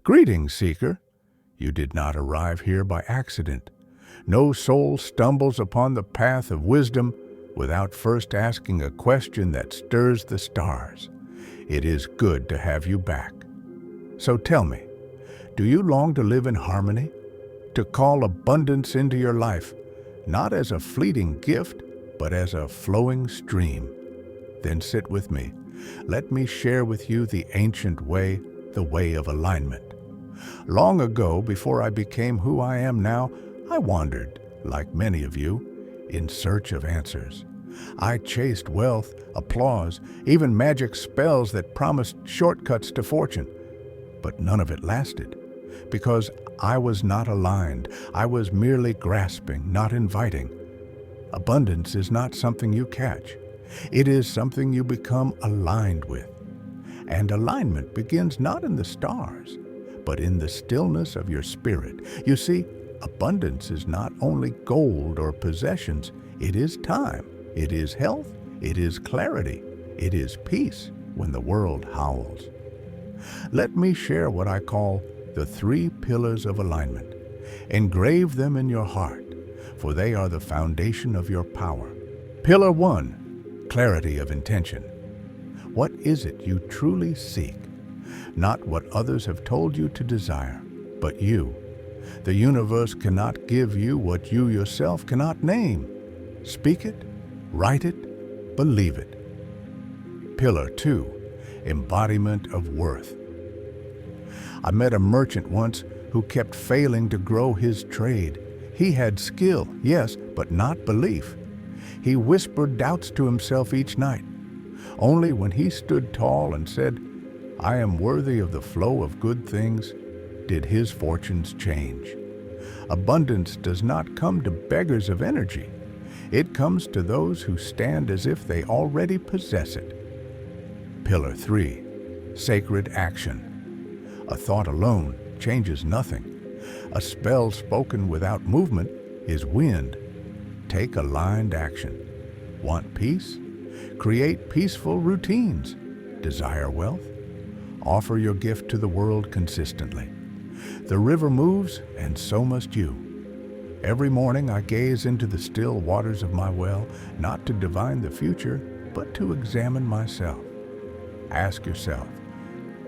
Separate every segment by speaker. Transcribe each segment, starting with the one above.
Speaker 1: Greetings, Seeker. You did not arrive here by accident. No soul stumbles upon the path of wisdom without first asking a question that stirs the stars. It is good to have you back. So tell me, do you long to live in harmony? To call abundance into your life, not as a fleeting gift, but as a flowing stream? Then sit with me. Let me share with you the ancient way, the way of alignment. Long ago, before I became who I am now, I wandered, like many of you, in search of answers. I chased wealth, applause, even magic spells that promised shortcuts to fortune. But none of it lasted, because I was not aligned. I was merely grasping, not inviting. Abundance is not something you catch. It is something you become aligned with. And alignment begins not in the stars, but in the stillness of your spirit. You see, abundance is not only gold or possessions, it is time, it is health, it is clarity, it is peace when the world howls. Let me share what I call the 3 pillars of alignment. Engrave them in your heart, for they are the foundation of your power. Pillar 1, clarity of intention. What is it you truly seek? Not what others have told you to desire, but you. The universe cannot give you what you yourself cannot name. Speak it, write it, believe it. Pillar 2, embodiment of worth. I met a merchant once who kept failing to grow his trade. He had skill, yes, but not belief. He whispered doubts to himself each night. Only when he stood tall and said, "I am worthy of the flow of good things," did his fortunes change. Abundance does not come to beggars of energy. It comes to those who stand as if they already possess it. Pillar 3, sacred action. A thought alone changes nothing. A spell spoken without movement is wind. Take aligned action. Want peace? Create peaceful routines. Desire wealth? Offer your gift to the world consistently. The river moves, and so must you. Every morning I gaze into the still waters of my well, not to divine the future, but to examine myself. Ask yourself,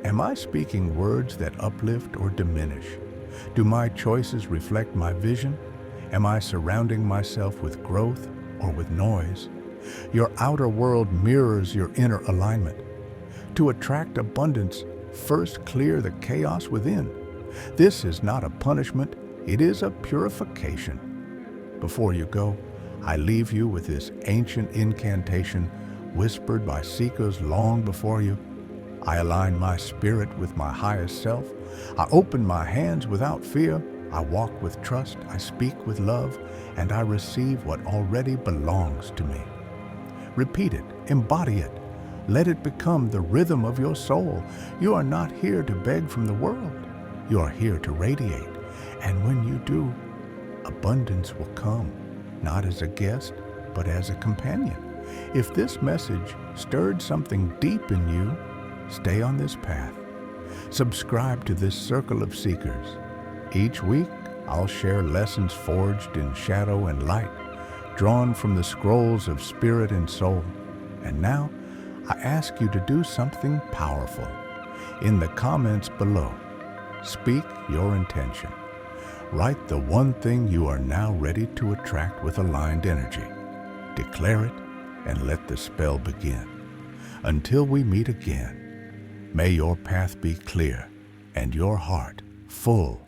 Speaker 1: am I speaking words that uplift or diminish? Do my choices reflect my vision? Am I surrounding myself with growth or with noise? Your outer world mirrors your inner alignment. To attract abundance, first clear the chaos within. This is not a punishment, it is a purification. Before you go, I leave you with this ancient incantation whispered by seekers long before you. I align my spirit with my highest self. I open my hands without fear. I walk with trust, I speak with love, and I receive what already belongs to me. Repeat it, embody it. Let it become the rhythm of your soul. You are not here to beg from the world. You are here to radiate. And when you do, abundance will come, not as a guest, but as a companion. If this message stirred something deep in you, stay on this path. Subscribe to this circle of seekers. Each week, I'll share lessons forged in shadow and light, drawn from the scrolls of spirit and soul. And now, I ask you to do something powerful. In the comments below, speak your intention. Write the one thing you are now ready to attract with aligned energy. Declare it and let the spell begin. Until we meet again, may your path be clear and your heart full